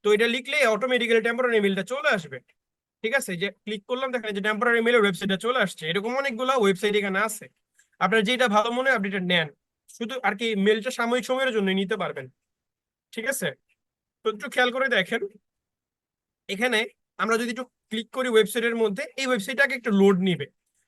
তো এটা লিখলে অটোমেটিক্যালি টেম্পোরারি মেইলটা চলে আসবে। ঠিক আছে, যে ক্লিক করলাম, দেখেন যে টেম্পোরারি মেইলের ওয়েবসাইটটা চলে আসছে। এরকম অনেকগুলো ওয়েবসাইট এখানে আছে, আপনার যেটা ভালো মনে হয় আপনি এটা নেন। শুধু আর কি মেইলটা সাময়িক সময়ের জন্য নিতে পারবেন। ঠিক আছে, তো একটু খেয়াল করে দেখেন এখানে আমরা যদি একটু ক্লিক করি ওয়েবসাইটের মধ্যে, এই ওয়েবসাইটটাকে একটু লোড নিবে।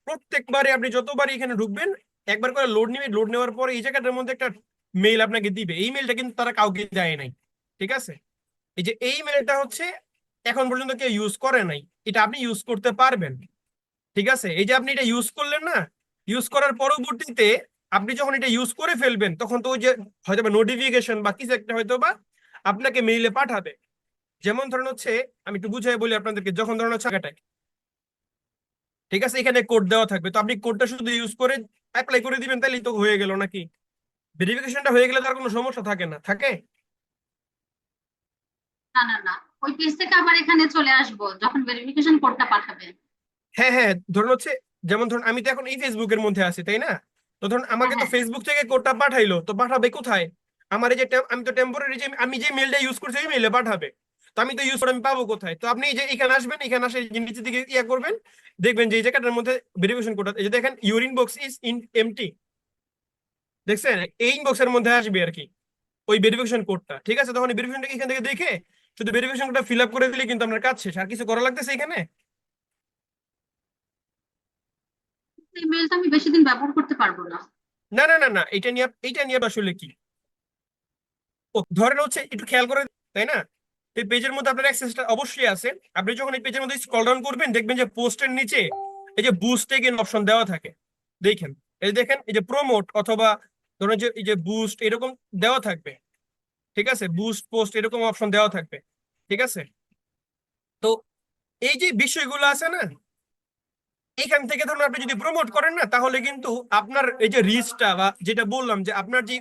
প্রত্যেকবারে আপনি যতবারই এখানে ঢুকবেন একবার করে লোড নিবে। লোড নেওয়ার পরে এই জায়গাটার মধ্যে একটা মেইল আপনাকে দিবে। এই মেইলটা কিন্তু তারা কাউকে দেয় নাই। ঠিক আছে, এই যে এই মেইলটা হচ্ছে এখন পর্যন্ত কেউ ইউজ করে নাই, এটা আপনি ইউজ করতে পারবেন। ঠিক আছে, এই যে আপনি এটা ইউজ করলেন না, ইউজ করার পরবর্তীতে আপনি যখন এটা ইউজ করে ফেলবেন তখন তো ওই যে হয়তো বা নোটিফিকেশন বা কিছু একটা হয়তো বা আপনাকে মেইলে পাঠাবে। যেমন ধরেন হচ্ছে, আমি একটু বুঝাই বলি আপনাদেরকে, যখন ধরেন হচ্ছে টাকাটায়, ঠিক আছে, এখানে কোড দেওয়া থাকবে, তো আপনি কোডটা শুধু ইউজ করে অ্যাপ্লাই করে দিবেন, তাহলেই তো হয়ে গেল নাকি? ভেরিফিকেশনটা হয়ে গেলে তার কোনো সমস্যা থাকে না, থাকে? না না না, ওই পেজ থেকে আবার এখানে চলে আসবো যখন ভেরিফিকেশন কোডটা পাঠাবে। হ্যাঁ হ্যাঁ, ধরুন হচ্ছে, যেমন ধরুন আমি তো এখন এই ফেসবুকের মধ্যে আছি, তাই না? তো ধরুন হ্যাঁ আমাকে তো হ্যাঁ। ফেসবুক থেকে কোডটা পাঠাইলো, তো পাঠাবে কোথায়? আমার এই যে আমি তো টেম্পোরারি যে আমি যে মেলটা ইউজ করছি ওই মেলে পাঠাবে। তো আমি তো ইউজ করে আমি পাবো কোথায়? তো আপনি এই যে এখানে আসবেন, এখানে আসে এই যে নিচের দিকে ইয়া করবেন, দেখবেন যে এই জায়গাটার মধ্যে ভেরিফিকেশন কোড, এই যে দেখেন your inbox is in empty, দেখছেন? এই ইনবক্সের মধ্যে আসবে আর কি ওই ভেরিফিকেশন কোডটা। ঠিক আছে, তখন ভেরিফিকেশনটা এখান থেকে দেখে শুধু ভেরিফিকেশন কোডটা ফিল আপ করে দিলে কিন্তু আপনার কাজ শেষ, আর কিছু করা লাগতেছে এখানে। এই মেলটা আমি বেশি দিন ব্যবহার করতে পারবো না। না না না না, এটা নিয়ে আসলে কি, ও ধরেন হচ্ছে একটু খেয়াল করে, তাই না? এই পেজের মধ্যে আপনার অ্যাক্সেসটা অবশ্যই আছে। আপনি যখন এই পেজের মধ্যে স্ক্রল ডাউন করবেন দেখবেন যে পোস্টের নিচে এই যে বুস্ট এগেইন অপশন দেওয়া থাকে। দেখেন, এই দেখেন এই যে প্রমোট অথবা ধরেন যে এই যে বুস্ট এরকম দেওয়া থাকবে। ঠিক আছে, বুস্ট পোস্ট এরকম অপশন দেওয়া থাকবে। ঠিক আছে, তো এই যে বিষয়গুলো আছে না, এখান থেকে ধরুন আপনি যদি প্রমোট করেন না, তাহলে কিন্তু আপনার এই যে রিচটা বা যেটা বললাম যে আপনার যে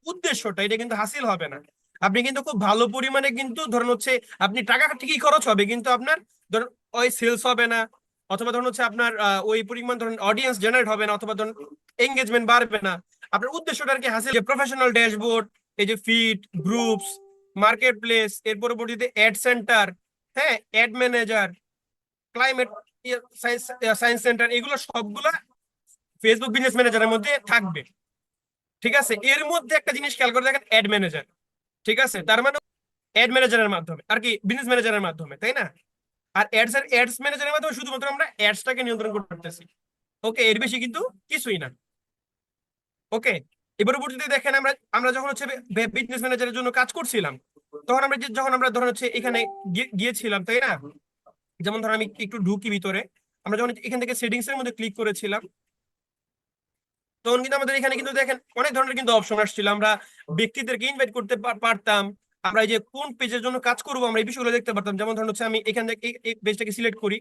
উদ্দেশ্যটা এটা কিন্তু হাসিল হবে না। আপনি কিন্তু খুব ভালো পরিমাণে কিন্তু ধরুন হচ্ছে আপনি টাকা ঠিকই খরচ হবে, কিন্তু আপনার ধরুন ওই সেলস হবে না, অথবা ধরুন হচ্ছে আপনার ওই পরিমাণ ধরুন অডিয়েন্স জেনারেট হবে না, অথবা ধরুন এঙ্গেজমেন্ট বাড়বে না। আপনার উদ্দেশ্যটা আর কি হাসিল, প্রফেশনাল ড্যাশবোর্ড, এই যে ফিড, গ্রুপস, মার্কেট প্লেস, এর পরবর্তীতে অ্যাড সেন্টার, হ্যাঁ, add manager, climate science science centre, এগুলো সবগুলা ফেসবুক বিজনেস ম্যানেজারের মধ্যে থাকবে। ঠিক আছে, এর মধ্যে একটা জিনিস খেয়াল করে দেখেন, অ্যাড ম্যানেজার। ঠিক আছে, তার মানে অ্যাড ম্যানেজারের মাধ্যমে আর কি বিজনেস ম্যানেজারের মাধ্যমে, তাই না? আর অ্যাডস ম্যানেজারের মাধ্যমে শুধুমাত্র আমরা অ্যাডসটাকে নিয়ন্ত্রণ করতে পারতেছি। ওকে, এর বেশি কিন্তু কিছুই না। ওকে, এবার পরবর্তীতে দেখেন আমরা আমরা যখন হচ্ছে বিজনেস ম্যানেজারের জন্য কাজ করছিলাম, তখন আমরা যখন আমরা ধরেন হচ্ছে এখানে গিয়েছিলাম, তাই না? যেমন ধরেন আমি একটু ঢুকি ভিতরে, আমরা যখন এখান থেকে সেটিংস এর মধ্যে ক্লিক করেছিলাম, তখন কিন্তু আমাদের এখানে কিন্তু দেখেন অনেক ধরনের কিন্তু অপশন আসছিল। আমরা ব্যক্তিদেরকে ইনভাইট করতে পারতাম, আমরা এই যে কোন পেজের জন্য কাজ করবো আমরা এই বিষয়গুলো দেখতে পারতাম। যেমন ধরুন হচ্ছে আমি এখান থেকে এই পেজটাকে সিলেক্ট করি।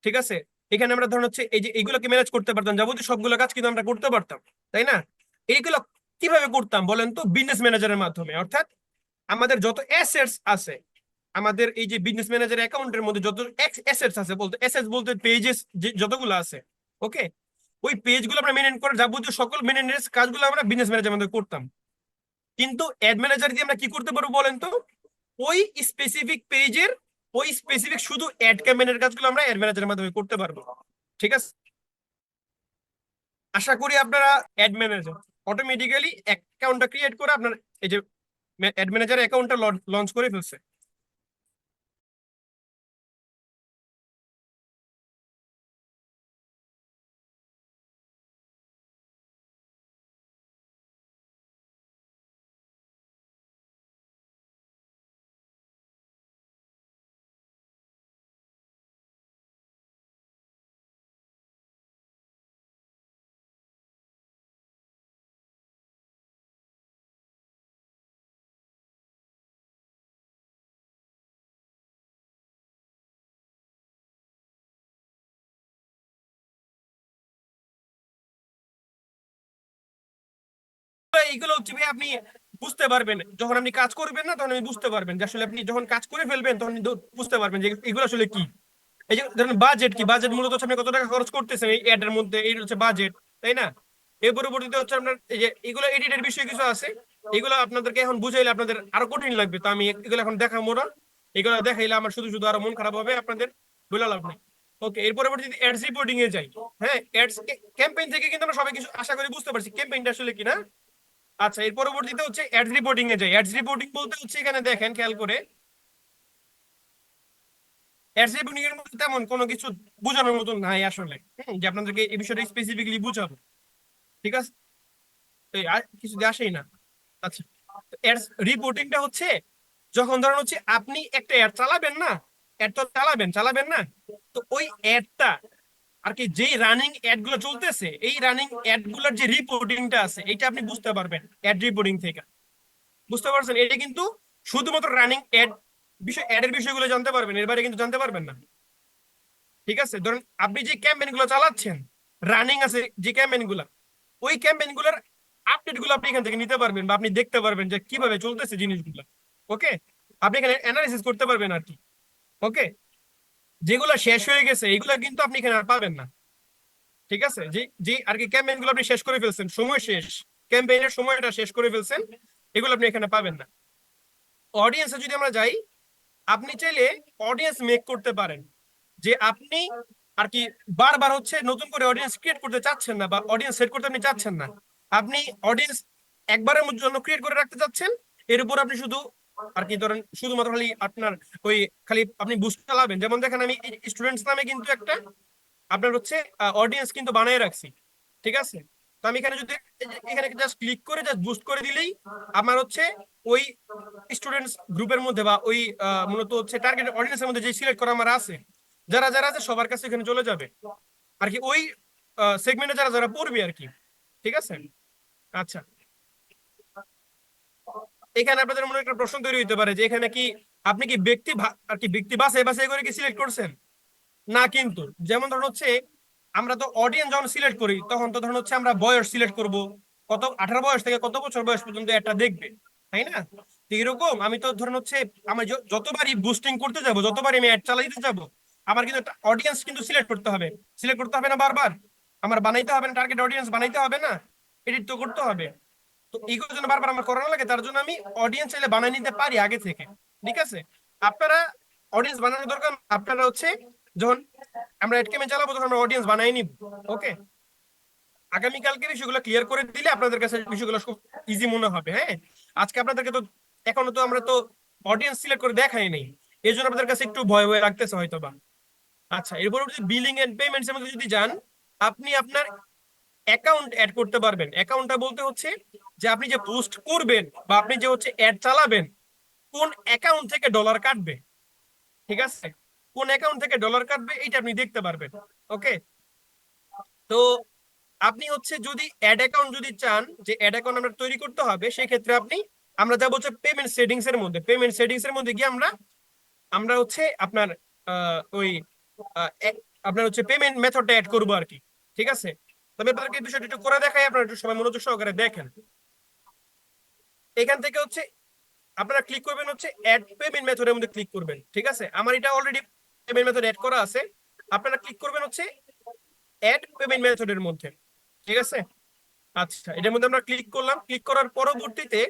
ঠিক আছে, এখানে আমরা ধরুন হচ্ছে এই যে এইগুলোকে ম্যানেজ করতে পারতাম, যাবতীয় সবগুলো কাজ কিন্তু আমরা করতে পারতাম, তাই না? এইগুলো কিভাবে করতাম বলেন তো? বিজনেস ম্যানেজারের মাধ্যমে। অর্থাৎ আমাদের যত অ্যাসেটস আছে, আমাদের এই যে বিজনেস ম্যানেজার অ্যাকাউন্টের মধ্যে যত অ্যাসেটস আছে, বলতে অ্যাসেটস বলতে পেজেস যতগুলো আছে, ওকে, ওই পেজগুলো আমরা মেনটেন করে যাবতীয় সকল মেনটেনেন্স কাজগুলো আমরা বিজনেস ম্যানেজার মধ্যে করতাম। কিন্তু অ্যাড ম্যানেজার দিয়ে আমরা কি করতে পারবো বলেন তো? ওই স্পেসিফিক পেজের ওই স্পেসিফিক শুধু অ্যাড ক্যাম্পেইনের কাজগুলো আমরা অ্যাড ম্যানেজারের মাধ্যমে করতে পারবো। ঠিক আছে, আশা করি আপনারা অ্যাড ম্যানেজার অটোমেটিক্যালি অ্যাকাউন্টটা ক্রিয়েট করে আপনার এই যে অ্যাড ম্যানেজার অ্যাকাউন্টটা লঞ্চ করে ফেলছে। তো এইগুলো হচ্ছে ভাই আপনি বুঝতে পারবেন যখন আপনি কাজ করবেন না, তখন আপনি বুঝতে পারবেন যে আসলে আপনি যখন কাজ করে ফেলবেন তখন কিন্তু বুঝতে পারবেন যে এগুলো আসলে কি। এই যে ধরেন বাজেট কি, বাজেট মূলত হচ্ছে আপনি কত টাকা খরচ করতেছেন এই অ্যাড এর মধ্যে, এই হচ্ছে বাজেট, তাই না? এর পরবর্তীতে হচ্ছে আপনার এই যে এগুলো এডিটের বিষয় কিছু আছে, এগুলো আপনাদেরকে এখন বুঝাইলে আপনাদের আরো কঠিন লাগবে, তো আমি এগুলো এখন দেখাবো না। এগুলো দেখাইলে আমার শুধু শুধু আরো মন খারাপ হবে, আপনাদের বলে লাভ নেই। ওকে, এর পরবর্তীতে অ্যাডস রিপোর্টিং এ যাই। হ্যাঁ, অ্যাডস ক্যাম্পেইন থেকে কিন্তু আমরা সবাই কিছু আশা করি বুঝতে পারছি ক্যাম্পেইনটা আসলে কি না। আচ্ছা, এর পরবর্তীতে হচ্ছে অ্যাডস রিপোর্টিং এ যাই। অ্যাডস রিপোর্টিং বলতে হচ্ছে এখানে দেখেন খেয়াল করে, অ্যাডস রিপোর্টিং এর মধ্যে তেমন কোনো কিছু বোঝানোর মতন নাই আসলে, যে আপনাদেরকে এই বিষয়টা স্পেসিফিকলি বুঝাবো। ঠিক আছে, এই আর কিছু দিয়ে আসেই না। আচ্ছা, অ্যাডস রিপোর্টিংটা হচ্ছে যখন ধরেন হচ্ছে আপনি একটা অ্যাড চালাবেন না, অ্যাড তো চালাবেন না, তো ওই অ্যাডটা আর কি, যেই রানিং অ্যাড গুলো চলতেছে এই রানিং অ্যাড গুলোর যে রিপোর্টিংটা আছে এটা আপনি বুঝতে পারবেন অ্যাড রিপোর্টিং থেকে। বুঝতে পারছেন? এটা কিন্তু শুধুমাত্র রানিং অ্যাড অ্যাডের বিষয়গুলো জানতে পারবেন, এর বাইরে কিন্তু জানতে পারবেন না। ঠিক আছে, ধরুন আপনি যে ক্যাম্পেইন গুলো চালাচ্ছেন, রানিং আছে যে ক্যাম্পেইন গুলো, ওই ক্যাম্পেইন গুলোর আপডেট গুলো আপনি এখান থেকে নিতে পারবেন, বা আপনি দেখতে পারবেন যে কিভাবে চলতেছে জিনিসগুলো। ওকে, আপনি এখানে অ্যানালাইসিস করতে পারবেন আর কি। ওকে, যেগুলো শেষ হয়ে গেছে এইগুলো কিন্তু আপনি এখানে আর পাবেন না। ঠিক আছে, যে যে আর কি ক্যাম্পেইন গুলো আপনি শেষ করে ফেলছেন, সময় শেষ, ক্যাম্পেইনের সময়টা শেষ করে ফেলছেন, এগুলো আপনি এখানে পাবেন না। অডিয়েন্সে যদি আমরা যাই, আপনি চাইলে অডিয়েন্স মেক করতে পারেন, যে আপনি আর কি বারবার হচ্ছে নতুন করে অডিয়েন্স ক্রিয়েট করতে চাচ্ছেন না, বা অডিয়েন্স সেট করতে আপনি চাচ্ছেন না, আপনি অডিয়েন্স একবারের জন্য ক্রিয়েট করে রাখতে চাচ্ছেন। এর উপর আপনি শুধু আর কি ধরেন শুধুমাত্র খালি আপনার ওই খালি আপনি বুস্ট চালাবেন। যেমন দেখেন আমি স্টুডেন্টস নামে কিন্তু একটা আপনার হচ্ছে অডিয়েন্স কিন্তু বানিয়ে রাখছি। ঠিক আছে, তো আমি এখানে যদি এখানে জাস্ট ক্লিক করে জাস্ট বুস্ট করে দিলেই আমার হচ্ছে ওই স্টুডেন্টস গ্রুপের মধ্যে বা ওই মূলত হচ্ছে টার্গেট অডিয়েন্সের মধ্যে যে সিলেক্ট করা আমার আছে, যারা যারা আছে সবার কাছে এখানে চলে যাবে আর কি, ওই সেগমেন্টে যারা যারা পড়বে আর কি। ঠিক আছে, আচ্ছা, এখানে আপনাদের মনে একটা প্রশ্ন তৈরি হতে পারে যে এখানে কি আপনি কি আর কি ব্যক্তি বাছাই বাছাই করে কি সিলেক্ট করছেন? না কিন্তু, যেমন ধরুন হচ্ছে আমরা তো অডিয়েন্স যখন সিলেক্ট করি তখন তো ধরুন হচ্ছে আমরা বয়স সিলেক্ট করব, কত 18 বয়স থেকে কত বছর বয়স পর্যন্ত একটা দেখবে, তাই না? তো এরকম আমি তো ধরুন হচ্ছে আমি যতবারই বুস্টিং করতে যাব, যতবারই আমি অ্যাড চালাইতে যাব, আমার কিন্তু একটা অডিয়েন্স কিন্তু সিলেক্ট করতে হবে না বারবার, আমার বানাইতে হবে না, টার্গেট অডিয়েন্স বানাইতে হবে না, এডিট তো করতে হবে। তো এইগুলোর জন্য বারবার আমার করানো লাগে, তার জন্য আমি অডিয়েন্স চাইলে বানিয়ে নিতে পারি আগে থেকে। ঠিক আছে, আপনারা অডিয়েন্স বানানোর দরকার না। আপনারা হচ্ছে যখন আমরা এড ক্যাম্পেইন চালাবো তখন আমরা অডিয়েন্স বানাই নিব। ওকে, আগামীকালকে বিষয়গুলো ক্লিয়ার করে দিলে আপনাদের কাছে বিষয়গুলো খুব ইজি মনে হবে। হ্যাঁ, আজকে আপনাদেরকে তো এখনো তো আমরা তো অডিয়েন্স সিলেক্ট করে দেখাই নাই, এই জন্য আপনাদের কাছে একটু ভয় ভয় লাগতেছে হয়তো বা। আচ্ছা, এরপর যদি বিলিং এন্ড পেমেন্টস এর মধ্যে যদি যান, আপনি আপনার অ্যাকাউন্ট অ্যাড করতে পারবেন। অ্যাকাউন্টটা বলতে হচ্ছে যে আপনি যে পোস্ট করবেন বা আপনি যে হচ্ছে অ্যাড চালাবেন, কোন অ্যাকাউন্ট থেকে ডলার কাটবে। ঠিক আছে, কোন অ্যাকাউন্ট থেকে ডলার কাটবে এটা আপনি দেখতে পারবেন। ওকে, তো আপনি হচ্ছে যদি অ্যাড অ্যাকাউন্ট যদি চান যে অ্যাড অ্যাকাউন্ট আমরা তৈরি করতে হবে, সেই ক্ষেত্রে আমরা যাবো হচ্ছে পেমেন্ট সেটিংস এর মধ্যে গিয়ে আমরা আমরা হচ্ছে আপনার ওই আপনার হচ্ছে পেমেন্ট মেথডটা অ্যাড করবো আর কি। ঠিক আছে, তবে আপনাদেরকে এই বিষয়টা একটু করে দেখাই, আপনারা একটু সবাই মনোযোগ সহকারে দেখেন। এখান থেকে হচ্ছে আপনারা ক্লিক করবেন হচ্ছে অ্যাড পেমেন্ট মেথডের মধ্যে ক্লিক করবেন। ঠিক আছে, আমার এটা অলরেডি পেমেন্ট মেথড অ্যাড করা আছে, আপনারা ক্লিক করবেন হচ্ছে অ্যাড পেমেন্ট মেথডের মধ্যে। ঠিক আছে, আচ্ছা, এটার মধ্যে আমরা ক্লিক করলাম। ক্লিক করার পরবর্তীতে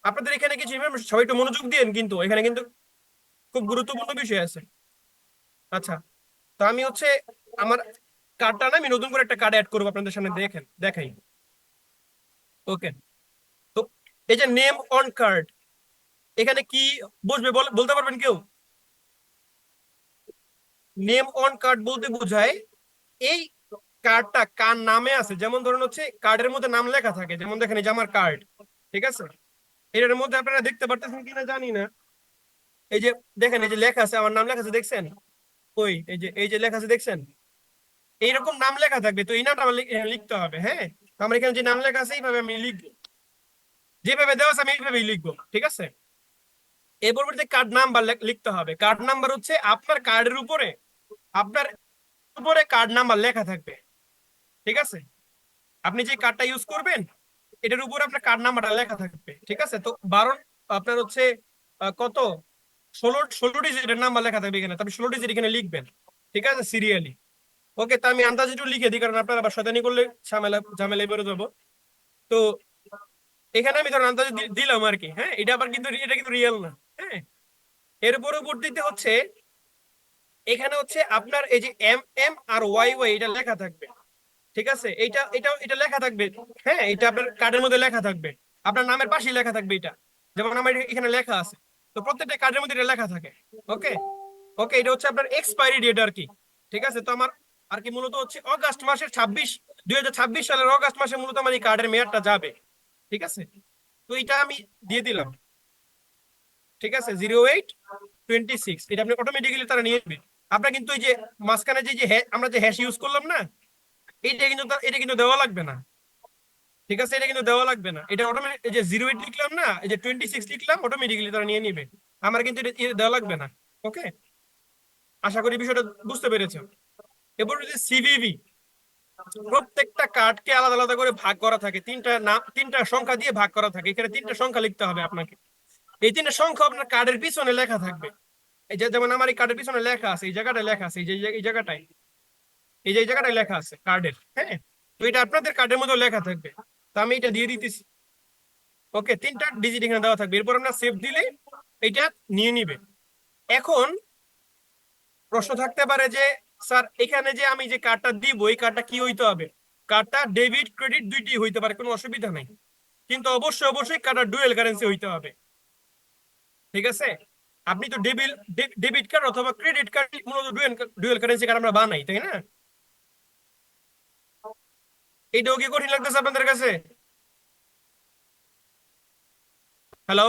আপনাদের এখানে কিছু information, সবাই একটু মনোযোগ দিন কিন্তু এখানে কিন্তু খুব গুরুত্বপূর্ণ বিষয় আছে। আচ্ছা, তো আমি হচ্ছে আমার কার্ডটা না আমি নতুন করে একটা কার্ড অ্যাড করবো, আপনাদের সামনে দেখাই। ওকে, তো এই যে নেম অন কার্ড, এখানে কি বসবে বলতে পারবেন কেউ? নেম অন কার্ড বলতে বোঝায় এই কার্ডটা কার নামে আছে। যেমন ধরুন হচ্ছে কার্ডের মধ্যে নাম লেখা থাকে, যেমন দেখেন এই যে আমার কার্ড। ঠিক আছে, এটার মধ্যে আপনারা দেখতে পারতেছেন কিনা জানি না, এই যে দেখেন এই যে লেখা আছে, আমার নাম লেখা আছে দেখছেন? ওই এই যে লেখা আছে দেখছেন? এইরকম নাম লেখা থাকবে, তো এই নামটা আমার এখানে লিখতে হবে। হ্যাঁ, তো আমার এখানে যে নাম লেখা আছে এইভাবে আমি লিখবো, যেভাবে দেওয়া আছে আমি এইভাবেই লিখবো। ঠিক আছে, এর পরবর্তীতে কার্ড নাম্বার লিখতে হবে। কার্ড নাম্বার হচ্ছে আপনার কার্ডের উপরে আপনার উপরে কার্ড নাম্বার লেখা থাকবে। ঠিক আছে, আপনি যে কার্ডটা ইউজ করবেন এটার উপরে আপনার কার্ড নাম্বারটা লেখা থাকবে। ঠিক আছে, তো 12 আপনার হচ্ছে কত 16 ডিজিটের নাম্বার লেখা থাকবে এখানে, তবে 16 ডিজিট এখানে লিখবেন। ঠিক আছে, সিরিয়ালি। ওকে, তো আমি আন্দাজ একটু লিখে দিই, কারণ আপনারা আবার শয়তানি করলে ঝামেলা ঝামেলায় বেরো যাবো। তো এখানে আমি ধরেন আন্দাজ দিলাম আর কি। হ্যাঁ, এটা কিন্তু রিয়েল না। হ্যাঁ, এর পরবর্তীতে হচ্ছে এখানে হচ্ছে আপনার এই যে M M R Y Y এটা লেখা থাকবে, ঠিক আছে? এটা লেখা থাকবে। হ্যাঁ, এটা আপনার কার্ডের মধ্যে লেখা থাকবে, আপনার নামের পাশেই লেখা থাকবে এটা, যেমন আমার এখানে লেখা আছে। তো প্রত্যেকটা কার্ডের মধ্যে এটা লেখা থাকে। ওকে, ওকে, এটা হচ্ছে আপনার এক্সপায়ারি ডেট আর কি। ঠিক আছে, তো আমার আর কি মূলত হচ্ছে অগাস্ট মাসের 2026 সালের অগাস্ট মাসে মূলত আমার এই কার্ডের মেয়াদটা যাবে। ঠিক আছে, তো এটা আমি দিয়ে দিলাম। ঠিক আছে, 08/26 এটা আপনি অটোমেটিক্যালি তারা নিয়ে নেবে। আপনার কিন্তু এই যে মাঝখানে আমরা যে হ্যাশ ইউজ করলাম না, এটা কিন্তু দেওয়া লাগবে না। ঠিক আছে, এটা কিন্তু দেওয়া লাগবে না, এটা অটোমেটিক। এই যে 08 লিখলাম না, এই যে 26 লিখলাম, অটোমেটিক্যালি তারা নিয়ে নিবে। আমার কিন্তু এটা দেওয়া লাগবে না। ওকে, আশা করি বিষয়টা বুঝতে পেরেছেন। এরপর যে সিভিভি, প্রত্যেকটা কার্ডকে আলাদা আলাদা করে ভাগ করা থাকে, তিনটা সংখ্যা দিয়ে ভাগ করা থাকে। এখানে তিনটা সংখ্যা লিখতে হবে আপনাকে। এই তিনটা সংখ্যা আপনার কার্ডের পিছনে লেখা থাকবে। এই যে যেমন আমার এই কার্ডের পিছনে লেখা আছে, এই জায়গাটায় লেখা আছে, এই জায়গাটায় লেখা আছে কার্ডের। হ্যাঁ, তো এটা আপনাদের কার্ডের মধ্যে লেখা থাকবে। তো আমি এটা দিয়ে দিতেছি। ওকে, তিনটা ডিজিট এখানে দেওয়া থাকবে। এরপর আমরা সেভ দিলে এটা নিয়ে নিবে। এখন প্রশ্ন থাকতে পারে যে স্যার এখানে যে আমি যে কার্ডটা দিব, এই কার্ডটা কি হইতে হবে? কার্ডটা ডেবিট ক্রেডিট দুইটি হইতে পারে, কোনো অসুবিধা নাই, কিন্তু অবশ্যই অবশ্যই কার্ডটা ডুয়েল কারেন্সি হইতে হবে। ঠিক আছে, আপনি তো ডেবিট কার্ড অথবা ক্রেডিট কার্ড মূলত ডুয়েল কারেন্সি কার্ড আমরা বানাই, তাই না? এইটাও কি কঠিন লাগতেছে আপনাদের কাছে? হ্যালো?